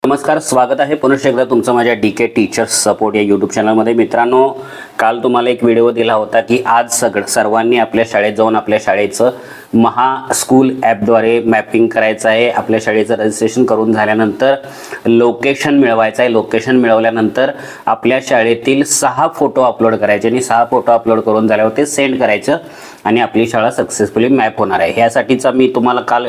नमस्कार, स्वागत आहे पुनश्च एकदा तुमचं माझ्या DK टीचर्स सपोर्ट या यूट्यूब चॅनलमध्ये। मित्रांनो, काल तुम्हाला एक व्हिडिओ दिला होता की आज सर्वांनी आपल्या शाळेत जाऊन आपल्या शाळेचं महा स्कूल ॲपद्वारे मॅपिंग करायचं आहे। आपल्या शाळेचं रजिस्ट्रेशन करून झाल्यानंतर लोकेशन मिळवायचं आहे। लोकेशन मिळवल्यानंतर आपल्या शाळेतील 6 फोटो अपलोड करायचे आणि 6 फोटो अपलोड करून झाल्यावर ते सेंड करायचं आणि आपली शाळा सक्सेसफुली मॅप होणार आहे। ह्यासाठीचा मी तुम्हाला काल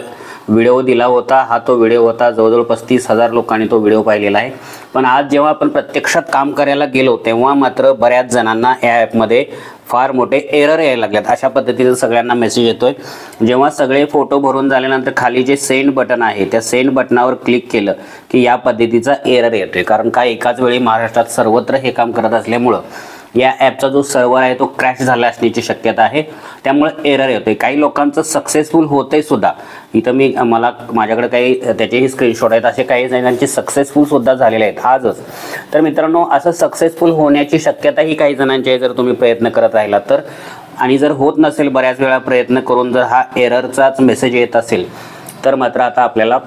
व्हिडिओ दिला होता। हा तो व्हिडिओ होता, जवळजवळ 35,000 लोकांनी तो व्हिडिओ पाहिलेला आहे। पण आज जेव्हा आपण प्रत्यक्षात काम करायला गेलो तेव्हा मात्र बऱ्याच जणांना या ॲपमध्ये फार मोठे एरर यायला लागलेत। अशा पद्धतीने सगळ्यांना मेसेज येतोय। जेव्हा सगळे फोटो भरून झाल्यानंतर खाली जे सेंड बटन आहे त्या सेंड बटनावर क्लिक केलं की या पद्धतीचा एरर येतोय। कारण का एकाच वेळी महाराष्ट्रात सर्वत्र हे काम करत असल्यामुळं या ॲपचा जो सर्व्हर आहे तो क्रॅश झाला असण्याची शक्यता आहे, त्यामुळे एरर येतोय। काही लोकांचं सक्सेसफुल होतंय सुद्धा। इथं माझ्याकडे काही त्याचेही स्क्रीनशॉट आहेत। असे काही जणांचे सक्सेसफुल सुद्धा झालेले आहेत आजच। तर मित्रांनो, असं सक्सेसफुल होण्याची शक्यता ही काही जणांची आहे जर तुम्ही प्रयत्न करत राहिला तर। आणि जर होत नसेल, बऱ्याच वेळा प्रयत्न करून जर हा एररचाच मेसेज येत असेल तर मात्र आता आपल्याला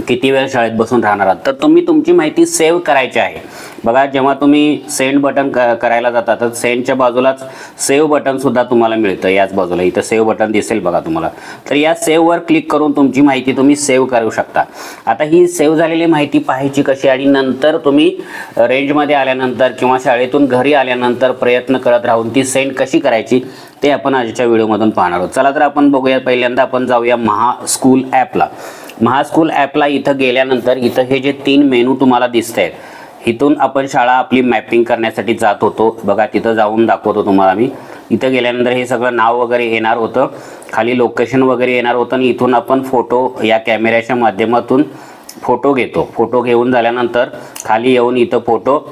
किती वेळ शाळेत बसून राहणार आहात, तर तुम्ही तुमची माहिती सेव्ह करायची आहे। बघा, जेव्हा तुम्ही सेंड बटन करायला जाता तर सेंडच्या बाजूलाच सेव्ह बटन सुद्धा तुम्हाला मिळतं। याच बाजूला इथं सेव्ह बटन दिसेल बघा तुम्हाला। तर या सेव्हवर क्लिक करून तुमची माहिती तुम्ही सेव्ह करू शकता। आता ही सेव्ह झालेली माहिती पाहायची कशी आणि नंतर तुम्ही रेंजमध्ये आल्यानंतर किंवा शाळेतून घरी आल्यानंतर प्रयत्न करत राहून ती सेंड कशी करायची ते आपण आजच्या व्हिडिओमधून पाहणार आहोत। चला तर आपण बघूया। पहिल्यांदा आपण जाऊया महा स्कूल ॲपला। महा स्कूल ॲपला इथं गेल्यानंतर इथं हे जे 3 मेनू तुम्हाला दिसत आहेत, इथून आपण शाळा आपली मॅपिंग करण्यासाठी जात होतो। बघा, तिथं जाऊन दाखवतो तुम्हाला मी। इथं गेल्यानंतर हे सगळं नाव वगैरे येणार होतं, खाली लोकेशन वगैरे येणार होतं आणि इथून आपण फोटो या कॅमेऱ्याच्या माध्यमातून फोटो घेतो। फोटो घेऊन झाल्यानंतर खाली येऊन इथं फोटो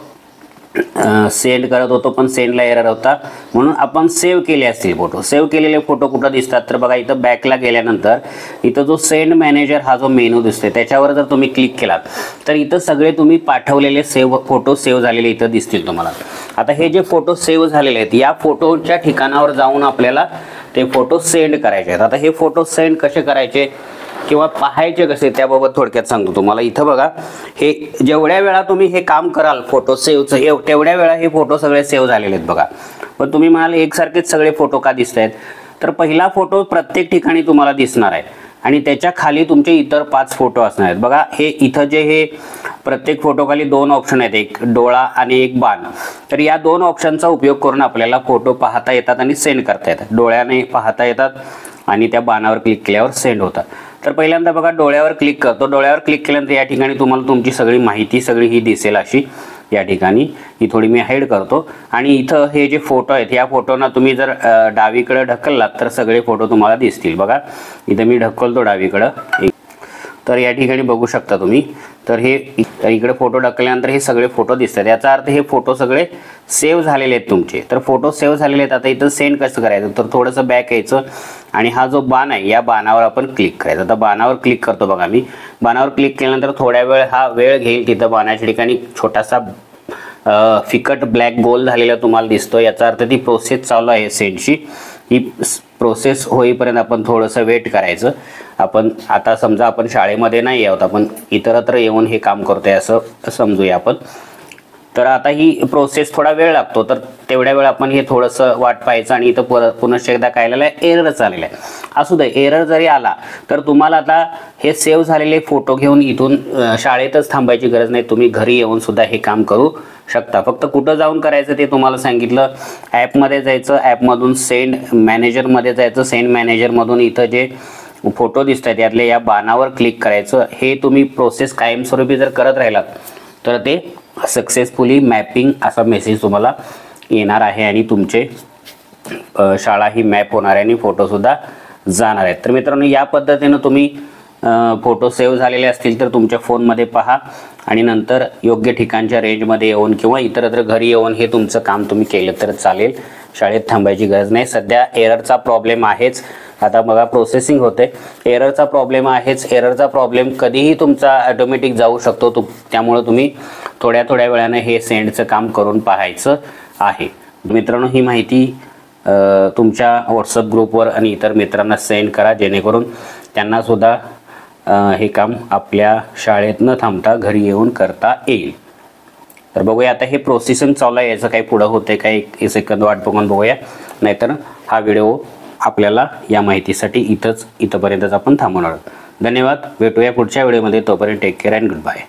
सेंड करत होतो, पण सेंडला एरर होता म्हणून आपण सेव्ह केले असतील फोटो। सेव्ह केलेले फोटो कुठं दिसतात तर बघा, इथं बॅकला गेल्यानंतर इथं जो सेंड मॅनेजर हा जो मेनू दिसतोय त्याच्यावर जर तुम्ही क्लिक केलात तर इथं सगळे तुम्ही पाठवलेले फोटो सेव्ह झालेले इथं दिसतील तुम्हाला। आता हे जे फोटो सेव्ह झालेले आहेत या फोटोच्या ठिकाणावर जाऊन आपल्याला ते फोटो सेंड करायचे आहेत। आता हे फोटो सेंड कसे करायचे किंवा पाहायचे कसे त्याबाबत थोडक्यात सांगतो तुम्हाला। इथं बघा, हे जेवढ्या वेळा तुम्ही हे काम कराल फोटो सेव्हचं तेवढ्या वेळा हे फोटो सगळे सेव्ह झालेले आहेत बघा। पण तुम्ही म्हणाल एकसारखेच सगळे फोटो का दिसत आहेत, तर पहिला फोटो प्रत्येक ठिकाणी तुम्हाला दिसणार आहे आणि त्याच्या खाली तुमचे इतर 5 फोटो असणार आहेत। बघा, हे इथं जे हे प्रत्येक फोटोखाली 2 ऑप्शन आहेत, एक डोळा आणि एक बाण। तर या 2 ऑप्शनचा उपयोग करून आपल्याला फोटो पाहता येतात आणि सेंड करता येतात। डोळ्याने पाहता येतात आणि त्या बाणावर क्लिक केल्यावर सेंड होतात। तर पहिल्यांदा बघा, डोळ्यावर क्लिक करतो। डोळ्यावर क्लिक केल्यानंतर या ठिकाणी तुम्हाला तुमची सगळी माहिती सगळी ही दिसेल अशी। या ठिकाणी ही थोडी मी हाईड करतो आणि इथं हे जे फोटो आहेत या फोटोना तुम्ही जर डावीकडे ढकललात तर सगळे फोटो तुम्हाला दिसतील। बघा, इथं मी ढकलतो डावीकडं, तर या ठिकाणी बघू शकता तुम्ही। तर हे इकडे फोटो ढकलल्यानंतर हे सगळे फोटो दिसतात। याचा अर्थ हे फोटो सगळे सेव्ह झालेले आहेत तुमचे। तर फोटो सेव्ह झालेले आहेत। आता इथं सेंड कसं करायचं तर थोडंसं बॅक यायचं आणि हा जो बाण आहे या बाणावर आपण क्लिक करायचं। आता बाणावर क्लिक करतो बघा मी। बाणावर क्लिक केल्यानंतर थोड्या वेळ हा वेळ घेईल। तिथं बाणाच्या ठिकाणी छोटासा फिकट ब्लॅक गोल झालेला तुम्हाला दिसतो। याचा अर्थ ती प्रोसेस चालू आहे सेंडची। ही प्रोसेस होईपर्यंत आपण थोडंसं वेट करायचं। आपण आता समजा आपण शाळेमध्ये नाही आहोत, आपण इतरत्र येऊन हे काम करतोय असं समजूया आपण। तर आता ही प्रोसेस थोडा वेळ लागतो, तर तेवढ्या वेळ आपण हे थोडंसं वाट पाहायचं आणि इथं पुनश्च एकदा काय आलेलं आहे, एरर आलेला आहे। असू दे, एरर जरी आला तर तुम्हाला आता हे सेव्ह झालेले फोटो घेऊन इथून शाळेतच थांबायची गरज नाही, तुम्ही घरी येऊन सुद्धा हे काम करू शकता। फक्त कुठं जाऊन करायचं ते तुम्हाला सांगितलं। ॲपमध्ये जायचं, ॲपमधून सेंड मॅनेजरमध्ये जायचं, सेंड मॅनेजरमधून इथं जे फोटो दिसत आहेत यातले या बाणावर क्लिक करायचं। हे तुम्ही प्रोसेस कायमस्वरूपी जर करत राहिलात तर ते सक्सेसफुली मॅपिंग असा मेसेज तुम्हाला येणार आहे आणि तुमचे शाळा ही मॅप होणार आहे आणि फोटोसुद्धा जाणार आहेत। तर मित्रांनो, या पद्धतीनं तुम्ही फोटो सेव्ह झालेले असतील तर तुमच्या फोनमध्ये पहा आणि नंतर योग्य ठिकाणच्या रेंजमध्ये येऊन किंवा इतरत्र घरी येऊन हे तुमचं काम तुम्ही केलं तर चालेल। शाळेत थांबायची गरज नाही। सध्या एररचा प्रॉब्लेम आहेच। आता बघा, प्रोसेसिंग होते, एररचा प्रॉब्लेम आहेच। एररचा प्रॉब्लेम कधीही तुमचा ऑटोमॅटिक जाऊ शकतो, त्यामुळे तुम्ही थोड्या वेळाने हे सेंडचं काम करून पाहायचं आहे। मित्रांनो, ही माहिती तुमच्या व्हॉट्सअप ग्रुपवर आणि इतर मित्रांना सेंड करा जेणेकरून त्यांना सुद्धा हे काम आपल्या शाळेत न थांबता घरी येऊन करता येईल. तर बघूया आता हे प्रोसेसिंग चालू आहे, याचं काही पुढं होते काय एक सेकंद वाट बघून बघूया, नाहीतर हा व्हिडिओ आपल्याला या माहितीसाठी इथंपर्यंतच आपण थांबवणार. धन्यवाद. भेटूया पुढच्या व्हिडिओमध्ये. तोपर्यंत take care and good bye.